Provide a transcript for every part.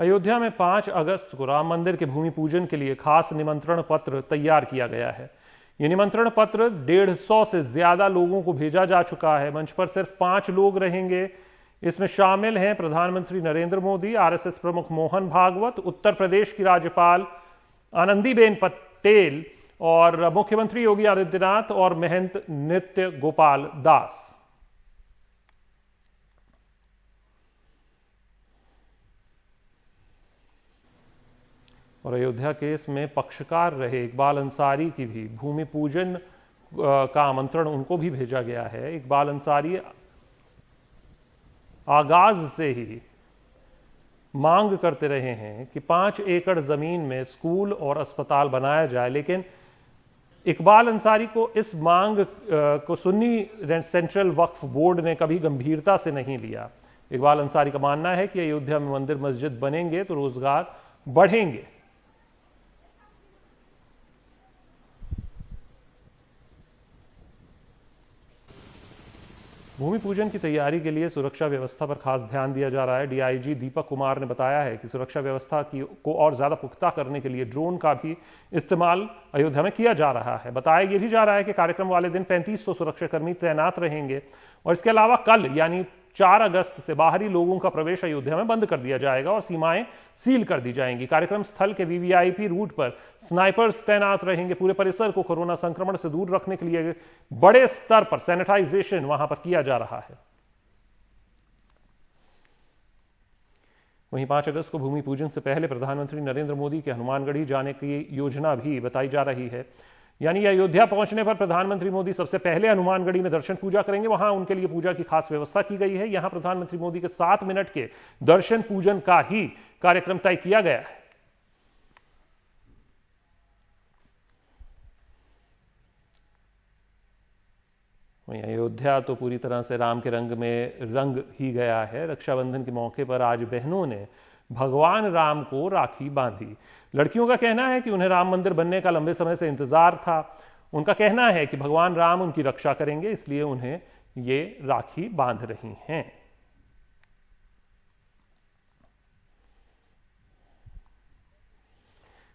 अयोध्या में 5 अगस्त को राम मंदिर के भूमि पूजन के लिए खास निमंत्रण पत्र तैयार किया गया है। यह निमंत्रण पत्र 150 से ज्यादा लोगों को भेजा जा चुका है। मंच पर सिर्फ 5 लोग रहेंगे। इसमें शामिल हैं प्रधानमंत्री नरेंद्र मोदी, आरएसएस प्रमुख मोहन भागवत, उत्तर प्रदेश की राज्यपाल आनंदीबेन पटेल और मुख्यमंत्री योगी आदित्यनाथ और महंत नृत्य गोपाल दास। और अयोध्या केस में पक्षकार रहे इकबाल अंसारी की भी भूमि पूजन का आमंत्रण उनको भी भेजा गया है। इकबाल अंसारी आगाज से ही मांग करते रहे हैं कि 5 एकड़ जमीन में स्कूल और अस्पताल बनाया जाए, लेकिन इकबाल अंसारी को इस मांग को सुन्नी सेंट्रल वक्फ बोर्ड ने कभी गंभीरता से नहीं लिया। इकबाल अंसारी का मानना है कि अयोध्या में मंदिर मस्जिद बनेंगे तो रोजगार बढ़ेंगे। भूमि पूजन की तैयारी के लिए सुरक्षा व्यवस्था पर खास ध्यान दिया जा रहा है। डीआईजी दीपक कुमार ने बताया है कि सुरक्षा व्यवस्था को और ज्यादा पुख्ता करने के लिए ड्रोन का भी इस्तेमाल अयोध्या में किया जा रहा है। बताया यह भी जा रहा है कि कार्यक्रम वाले दिन 3500 सुरक्षाकर्मी तैनात रहेंगे और इसके अलावा कल यानी 4 अगस्त से बाहरी लोगों का प्रवेश अयोध्या में बंद कर दिया जाएगा और सीमाएं सील कर दी जाएंगी। कार्यक्रम स्थल के वीवीआईपी रूट पर स्नाइपर्स तैनात रहेंगे। पूरे परिसर को कोरोना संक्रमण से दूर रखने के लिए बड़े स्तर पर सैनिटाइजेशन वहां पर किया जा रहा है। वहीं 5 अगस्त को भूमि पूजन से पहले प्रधानमंत्री नरेंद्र मोदी के हनुमानगढ़ी जाने की योजना भी बताई जा रही है। यानी अयोध्या पहुंचने पर प्रधानमंत्री मोदी सबसे पहले हनुमानगढ़ी में दर्शन पूजा करेंगे। वहां उनके लिए पूजा की खास व्यवस्था की गई है। यहां प्रधानमंत्री मोदी के 7 मिनट के दर्शन पूजन का ही कार्यक्रम तय किया गया है। वहीं अयोध्या तो पूरी तरह से राम के रंग में रंग ही गया है। रक्षाबंधन के मौके पर आज बहनों ने भगवान राम को राखी बांधी। लड़कियों का कहना है कि उन्हें राम मंदिर बनने का लंबे समय से इंतजार था। उनका कहना है कि भगवान राम उनकी रक्षा करेंगे, इसलिए उन्हें ये राखी बांध रही हैं।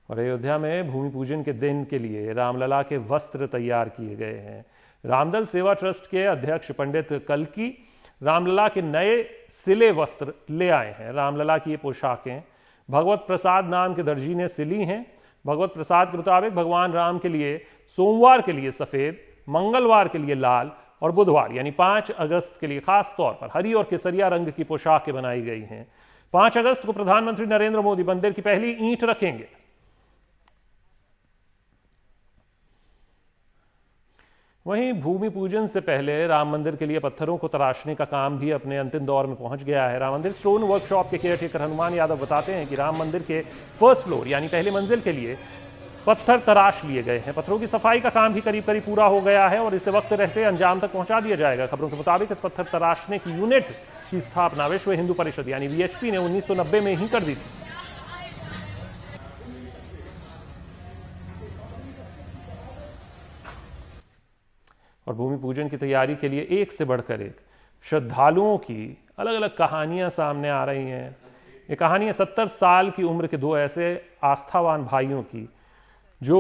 और अयोध्या में भूमि पूजन के दिन के लिए रामलला के वस्त्र तैयार किए गए हैं। रामदल सेवा ट्रस्ट के अध्यक्ष पंडित कल्की रामलला के नए सिले वस्त्र ले आए हैं। रामलला की ये पोशाकें भगवत प्रसाद नाम के दर्जी ने सिली हैं। भगवत प्रसाद के मुताबिक भगवान राम के लिए सोमवार के लिए सफेद, मंगलवार के लिए लाल और बुधवार यानी 5 अगस्त के लिए खास तौर पर हरी और केसरिया रंग की पोशाकें बनाई गई हैं। 5 अगस्त को प्रधानमंत्री नरेंद्र मोदी मंदिर की पहली ईंट रखेंगे। वहीं भूमि पूजन से पहले राम मंदिर के लिए पत्थरों को तराशने का काम भी अपने अंतिम दौर में पहुंच गया है। राम मंदिर स्टोन वर्कशॉप के केयरटेकर हनुमान यादव बताते हैं कि राम मंदिर के फर्स्ट फ्लोर यानी पहली मंजिल के लिए पत्थर तराश लिए गए हैं। पत्थरों की सफाई का काम भी करीब करीब पूरा हो गया है और इसे वक्त रहते अंजाम तक पहुंचा दिया जाएगा। खबरों के मुताबिक इस पत्थर तराशने की यूनिट की स्थापना विश्व हिंदू परिषद यानी वीएचपी ने 1990 में ही कर दी थी। और भूमि पूजन की तैयारी के लिए एक से बढ़कर एक श्रद्धालुओं की अलग अलग कहानियां सामने आ रही हैं। ये कहानियां 70 साल की उम्र के 2 ऐसे आस्थावान भाइयों की जो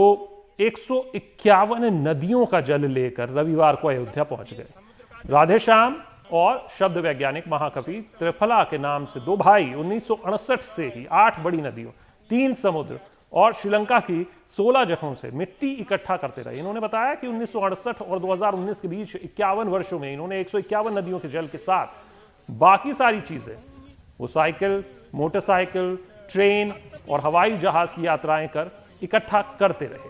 151 नदियों का जल लेकर रविवार को अयोध्या पहुंच गए। राधेश्याम और शब्द वैज्ञानिक महाकवि त्रिफला के नाम से 2 भाई 1968 से ही 8 बड़ी नदियों, 3 समुद्र और श्रीलंका की 16 जगहों से मिट्टी इकट्ठा करते रहे। इन्होंने बताया कि 1968 और 2019 के बीच 51 वर्षों में इन्होंने 151 नदियों के जल के साथ बाकी सारी चीजें, वो साइकिल, मोटरसाइकिल, ट्रेन और हवाई जहाज की यात्राएं कर इकट्ठा करते रहे।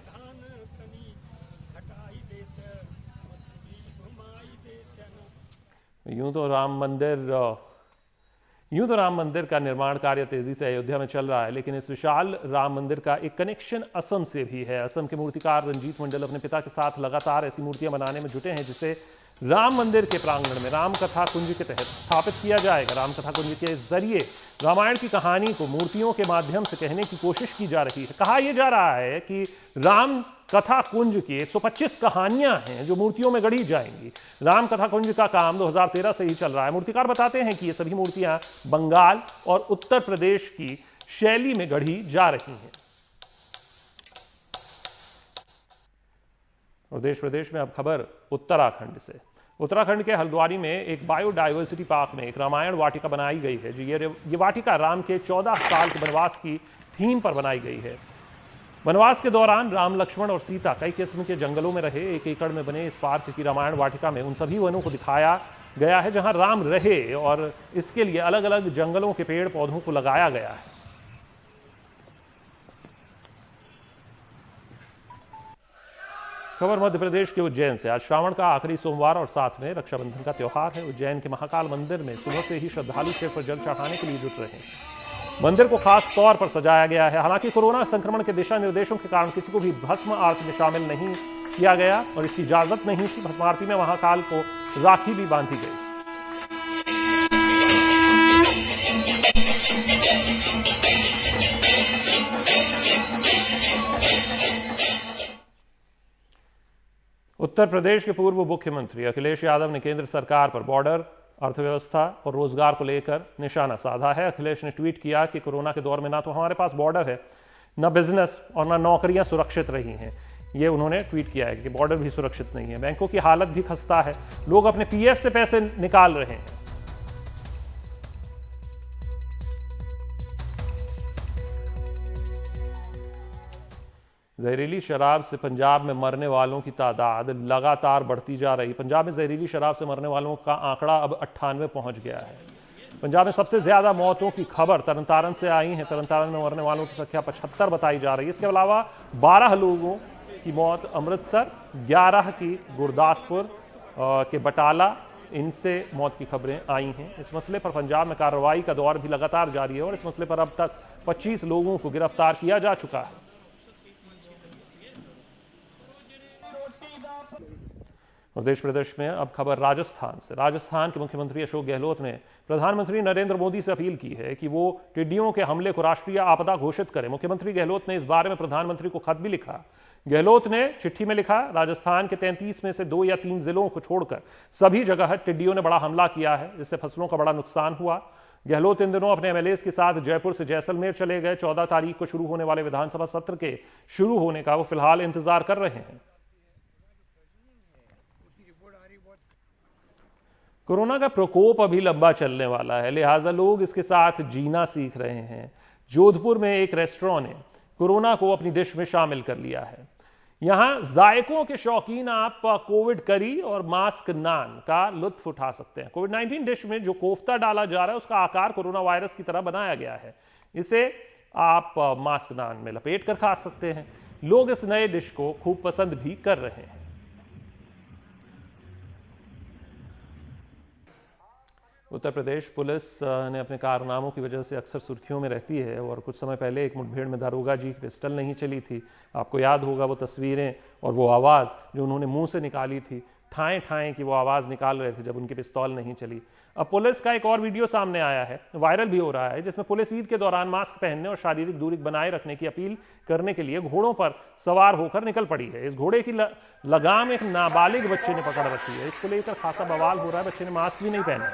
यूं तो राम मंदिर का निर्माण कार्य तेजी से अयोध्या में चल रहा है, लेकिन इस विशाल राम मंदिर का एक कनेक्शन असम से भी है। असम के मूर्तिकार रंजीत मंडल अपने पिता के साथ लगातार ऐसी मूर्तियां बनाने में जुटे हैं जिसे राम मंदिर के प्रांगण में राम कथा कुंज के तहत स्थापित किया जाएगा। राम कथा कुंज के जरिए रामायण की कहानी को मूर्तियों के माध्यम से कहने की कोशिश की जा रही है। कहा यह जा रहा है कि राम कथा कुंज की 125 कहानियां हैं जो मूर्तियों में गढ़ी जाएंगी। राम कथा कुंज का काम 2013 से ही चल रहा है। मूर्तिकार बताते हैं कि ये सभी मूर्तियां बंगाल और उत्तर प्रदेश की शैली में गढ़ी जा रही हैं। और देश प्रदेश में अब खबर उत्तराखंड से। उत्तराखंड के हल्द्वानी में एक बायोडायवर्सिटी पार्क में एक रामायण वाटिका बनाई गई है। जी, ये वाटिका राम के 14 साल के वनवास की थीम पर बनाई गई है। वनवास के दौरान राम, लक्ष्मण और सीता कई किस्म के जंगलों में रहे। 1 एकड़ में बने इस पार्क की रामायण वाटिका में उन सभी वनों को दिखाया गया है जहां राम रहे, और इसके लिए अलग अलग जंगलों के पेड़ पौधों को लगाया गया है। खबर मध्य प्रदेश के उज्जैन से। आज श्रावण का आखिरी सोमवार और साथ में रक्षाबंधन का त्योहार है। उज्जैन के महाकाल मंदिर में सुबह से ही श्रद्धालु शिव पर जल चढ़ाने के लिए जुट रहे हैं। मंदिर को खास तौर पर सजाया गया है। हालांकि कोरोना संक्रमण के दिशा निर्देशों के कारण किसी को भी भस्म आरती में शामिल नहीं किया गया और इसकी इजाजत नहीं थी। भस्म आरती में महाकाल को राखी भी बांधी गई। उत्तर प्रदेश के पूर्व मुख्यमंत्री अखिलेश यादव ने केंद्र सरकार पर बॉर्डर, अर्थव्यवस्था और रोजगार को लेकर निशाना साधा है। अखिलेश ने ट्वीट किया कि कोरोना के दौर में ना तो हमारे पास बॉर्डर है, ना बिजनेस और ना नौकरियां सुरक्षित रही हैं। ये उन्होंने ट्वीट किया है कि बॉर्डर भी सुरक्षित नहीं है। बैंकों की हालत भी खस्ता है। लोग अपने पीएफ से पैसे निकाल रहे हैं। जहरीली शराब से पंजाब में मरने वालों की तादाद लगातार बढ़ती जा रही। पंजाब में जहरीली शराब से मरने वालों का आंकड़ा अब 98 पहुंच गया है। पंजाब में सबसे ज्यादा मौतों की खबर तरनतारन से आई है। तरनतारन में मरने वालों की संख्या 75 बताई जा रही है। इसके अलावा 12 लोगों की मौत अमृतसर, 11 की गुरदासपुर के बटाला, इनसे मौत की खबरें आई हैं। इस मसले पर पंजाब में कार्रवाई का दौर भी लगातार जारी है और इस मसले पर अब तक 25 लोगों को गिरफ्तार किया जा चुका है। और देश प्रदेश में अब खबर राजस्थान से। राजस्थान के मुख्यमंत्री अशोक गहलोत ने प्रधानमंत्री नरेंद्र मोदी से अपील की है कि वो टिड्डियों के हमले को राष्ट्रीय आपदा घोषित करें। मुख्यमंत्री गहलोत ने इस बारे में प्रधानमंत्री को खत भी लिखा। गहलोत ने चिट्ठी में लिखा, राजस्थान के 33 में से 2 या 3 जिलों को छोड़कर सभी जगह टिड्डियों ने बड़ा हमला किया है, जिससे फसलों का बड़ा नुकसान हुआ। गहलोत इन दिनों अपने एमएलए के साथ जयपुर से जैसलमेर चले गए। 14 तारीख को शुरू होने वाले विधानसभा सत्र के शुरू होने का वो फिलहाल इंतजार कर रहे हैं। कोरोना का प्रकोप अभी लंबा चलने वाला है, लिहाजा लोग इसके साथ जीना सीख रहे हैं। जोधपुर में एक रेस्टोरेंट ने कोरोना को अपनी डिश में शामिल कर लिया है। यहां जायकों के शौकीन आप कोविड करी और मास्क नान का लुत्फ उठा सकते हैं। कोविड-19 डिश में जो कोफ्ता डाला जा रहा है उसका आकार कोरोना वायरस की तरह बनाया गया है। इसे आप मास्क नान में लपेट कर खा सकते हैं। लोग इस नए डिश को खूब पसंद भी कर रहे हैं। उत्तर प्रदेश पुलिस ने अपने कारनामों की वजह से अक्सर सुर्खियों में रहती है और कुछ समय पहले एक मुठभेड़ में दारोगा जी की पिस्टल नहीं चली थी। आपको याद होगा वो तस्वीरें और वो आवाज़ जो उन्होंने मुंह से निकाली थी, ठाएं ठाएं की वो आवाज़ निकाल रहे थे जब उनकी पिस्तौल नहीं चली। अब पुलिस का एक और वीडियो सामने आया है, वायरल भी हो रहा है, जिसमें पुलिस ईद के दौरान मास्क पहनने और शारीरिक दूरी बनाए रखने की अपील करने के लिए घोड़ों पर सवार होकर निकल पड़ी है। इस घोड़े की लगाम एक नाबालिग बच्चे ने पकड़ रखी है। इसको लेकर खासा बवाल हो रहा है। बच्चे ने मास्क भी नहीं पहना।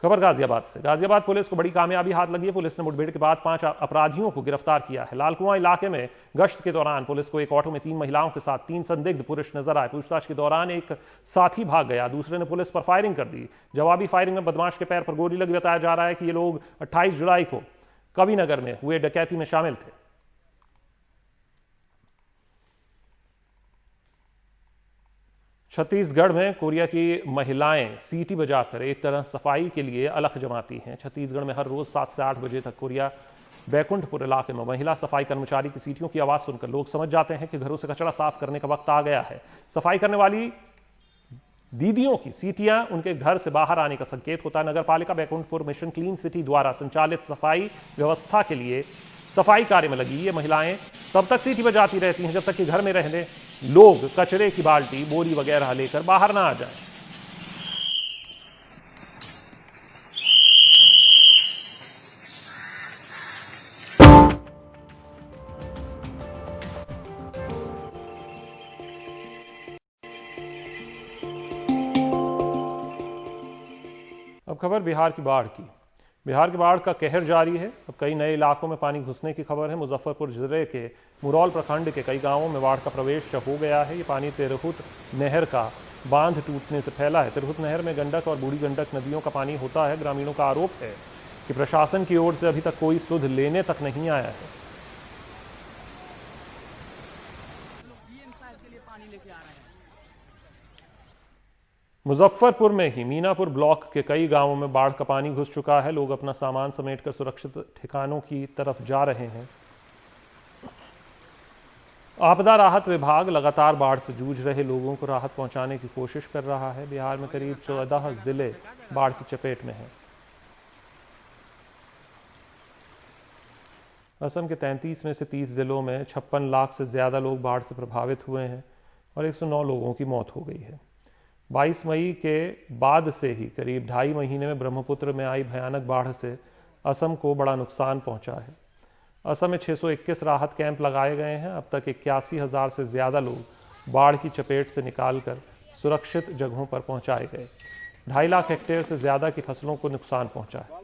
खबर गाजियाबाद से। गाजियाबाद पुलिस को बड़ी कामयाबी हाथ लगी है। पुलिस ने मुठभेड़ के बाद 5 अपराधियों को गिरफ्तार किया है। लालकुआं इलाके में गश्त के दौरान पुलिस को एक ऑटो में 3 महिलाओं के साथ 3 संदिग्ध पुरुष नजर आए। पूछताछ के दौरान एक साथी भाग गया, दूसरे ने पुलिस पर फायरिंग कर दी। जवाबी फायरिंग में बदमाश के पैर पर गोली लगी। बताया जा रहा है कि ये लोग 28 जुलाई को कविनगर में हुए डकैती में शामिल थे। छत्तीसगढ़ में कोरिया की महिलाएं सीटी बजाकर एक तरह सफाई के लिए अलख जमाती हैं। छत्तीसगढ़ में हर रोज 7 से 8 बजे तक कोरिया बैकुंठपुर इलाके में महिला सफाई कर्मचारी की सीटियों की आवाज सुनकर लोग समझ जाते हैं कि घरों से कचरा साफ करने का वक्त आ गया है। सफाई करने वाली दीदियों की सीटियां उनके घर से बाहर आने का संकेत होता है। नगर पालिका बैकुंठपुर मिशन क्लीन सिटी द्वारा संचालित सफाई व्यवस्था के लिए सफाई कार्य में लगी ये महिलाएं तब तक सीटी बजाती रहती हैं जब तक कि घर में रहने लोग कचरे की बाल्टी, बोरी वगैरह लेकर बाहर ना आ जाए। खबर बिहार की बाढ़ की। बिहार की बाढ़ का कहर जारी है। अब कई नए इलाकों में पानी घुसने की खबर है। मुजफ्फरपुर जिले के मुरौल प्रखंड के कई गांवों में बाढ़ का प्रवेश हो गया है। ये पानी तिरहुत नहर का बांध टूटने से फैला है। तिरहुत नहर में गंडक और बूढ़ी गंडक नदियों का पानी होता है। ग्रामीणों का आरोप है कि प्रशासन की ओर से अभी तक कोई सुध लेने तक नहीं आया है। मुजफ्फरपुर में ही मीनापुर ब्लॉक के कई गांवों में बाढ़ का पानी घुस चुका है। लोग अपना सामान समेटकर सुरक्षित ठिकानों की तरफ जा रहे हैं। आपदा राहत विभाग लगातार बाढ़ से जूझ रहे लोगों को राहत पहुंचाने की कोशिश कर रहा है। बिहार में करीब 14 जिले बाढ़ की चपेट में हैं। असम के 33 में से 30 जिलों में 56 लाख से ज्यादा लोग बाढ़ से प्रभावित हुए हैं और 109 लोगों की मौत हो गई है। 22 मई के बाद से ही करीब 2.5 महीने में ब्रह्मपुत्र में आई भयानक बाढ़ से असम को बड़ा नुकसान पहुंचा है। असम में 621 राहत कैंप लगाए गए हैं। अब तक 81,000 से ज्यादा लोग बाढ़ की चपेट से निकालकर सुरक्षित जगहों पर पहुंचाए गए। 2.5 लाख हेक्टेयर से ज्यादा की फसलों को नुकसान पहुंचा है।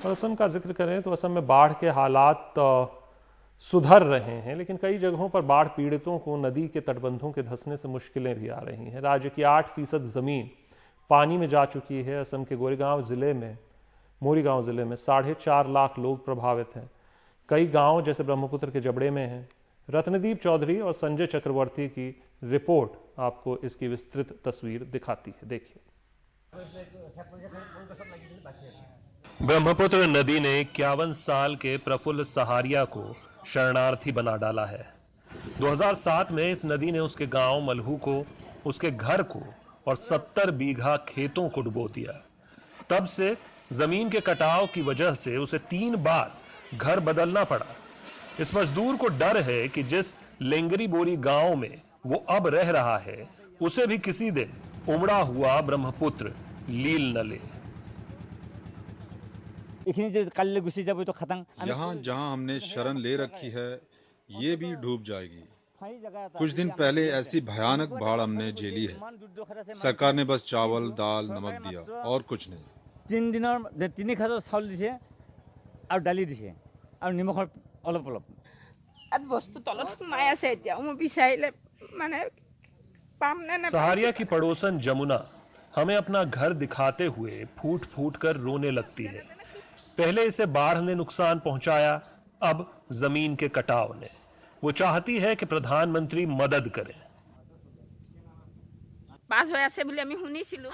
और असम का जिक्र करें तो असम में बाढ़ के हालात सुधर रहे हैं, लेकिन कई जगहों पर बाढ़ पीड़ितों को नदी के तटबंधों के धंसने से मुश्किलें भी आ रही हैं। राज्य की 8% जमीन पानी में जा चुकी है। असम के मोरीगांव जिले में 4.5 लाख लोग प्रभावित हैं। कई गांव जैसे ब्रह्मपुत्र के जबड़े में हैं। रत्नदीप चौधरी और संजय चक्रवर्ती की रिपोर्ट आपको इसकी विस्तृत तस्वीर दिखाती है। देखिए। ब्रह्मपुत्र नदी ने 51 साल के प्रफुल्ल सहारिया को शरणार्थी बना डाला है। 2007 में इस नदी ने उसके गांव मलहू को, उसके घर को और 70 बीघा खेतों को डुबो दिया। तब से जमीन के कटाव की वजह से उसे 3 बार घर बदलना पड़ा। इस मजदूर को डर है कि जिस लेंगरी बोरी गांव में वो अब रह रहा है, उसे भी किसी दिन उमड़ा हुआ ब्रह्मपुत्र लील न ले। यहाँ जहाँ हमने शरण ले रखी है, ये भी डूब जाएगी। कुछ दिन पहले ऐसी भयानक बाढ़ हमने झेली है। सरकार ने बस चावल, दाल, नमक दिया और कुछ नहीं। 3 दिनर 3 खाजर चाउल दिसे और डाली दिसे और निमखर अलप अलप बस्तु तलत सोमाय आछे एतिया म बिचारिले माने पाम ने। सहारिया की पड़ोसन जमुना हमें अपना घर दिखाते हुए फूट फूट कर रोने लगती है। पहले इसे बाढ़ ने नुकसान पहुंचाया, अब जमीन के कटाव ने। वो चाहती है कि प्रधानमंत्री मदद करें।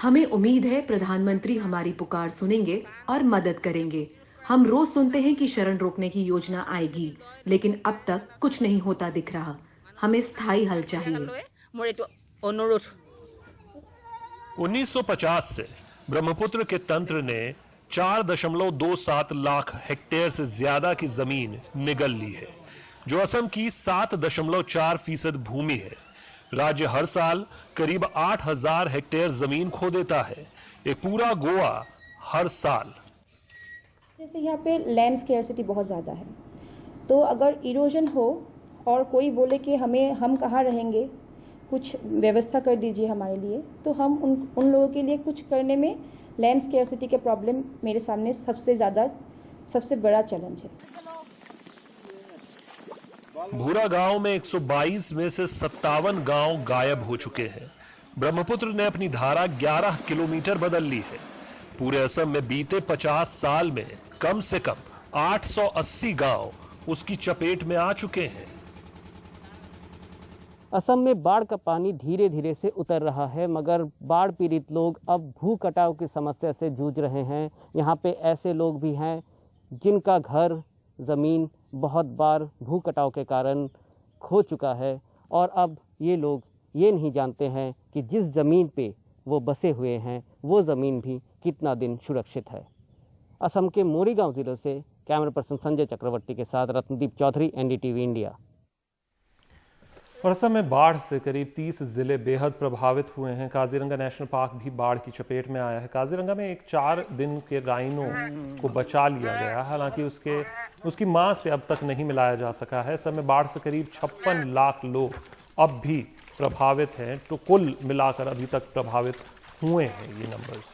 हमें उम्मीद है प्रधानमंत्री हमारी पुकार सुनेंगे और मदद करेंगे। हम रोज सुनते हैं कि शरण रोकने की योजना आएगी, लेकिन अब तक कुछ नहीं होता दिख रहा। हमें स्थायी हल चाहिए। 1950 से ब्रह्मपुत्र के तंत्र ने 4.27 लाख हेक्टेयर से ज्यादा की जमीन निगल ली है, जो असम की 7.4% भूमि है। राज्य हर साल करीब 8,000 हेक्टेयर जमीन खो देता है। एक पूरा गोवा हर साल। जैसे यहाँ पे लैंड स्केर्सिटी बहुत ज़्यादा है, तो अगर इरोजन हो और कोई बोले कि हम कहाँ रहेंगे, कुछ व्यवस्था कर दीजिए हमारे लिए, तो हम उन लोगों के लिए कुछ करने में लैंड स्केर्सिटी के प्रॉब्लम मेरे सामने सबसे बड़ा चैलेंज है। भूरा गांव में 122 में से 57 गांव गायब हो चुके हैं। ब्रह्मपुत्र ने अपनी धारा 11 किलोमीटर बदल ली है। पूरे असम में बीते 50 साल में कम से कम 880 गांव उसकी चपेट में आ चुके हैं। असम में बाढ़ का पानी धीरे धीरे से उतर रहा है, मगर बाढ़ पीड़ित लोग अब भू कटाव की समस्या से जूझ रहे हैं। यहाँ पे ऐसे लोग भी हैं जिनका घर, ज़मीन बहुत बार भू कटाव के कारण खो चुका है, और अब ये लोग ये नहीं जानते हैं कि जिस ज़मीन पे वो बसे हुए हैं, वो ज़मीन भी कितना दिन सुरक्षित है। असम के मोरीगांव जिले से कैमरा पर्सन संजय चक्रवर्ती के साथ रत्नदीप चौधरी, एनडीटीवी इंडिया। और असम में बाढ़ से करीब 30 जिले बेहद प्रभावित हुए हैं। काजीरंगा नेशनल पार्क भी बाढ़ की चपेट में आया है। काजीरंगा में एक 4 दिन के राइनो को बचा लिया गया, हालांकि उसकी मां से अब तक नहीं मिलाया जा सका है। असम में बाढ़ से करीब 56 लाख लोग अब भी प्रभावित हैं। तो कुल मिलाकर अभी तक प्रभावित हुए हैं ये नंबर्स।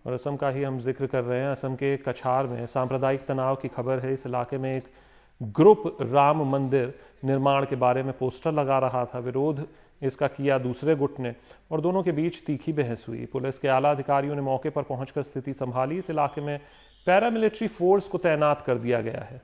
और असम का ही हम जिक्र कर रहे हैं। असम के कछार में सांप्रदायिक तनाव की खबर है। इस इलाके में एक ग्रुप राम मंदिर निर्माण के बारे में पोस्टर लगा रहा था। विरोध इसका किया दूसरे गुट ने और दोनों के बीच तीखी बहस हुई। पुलिस के आला अधिकारियों ने मौके पर पहुंचकर स्थिति संभाली। इस इलाके में पैरामिलिट्री फोर्स को तैनात कर दिया गया है।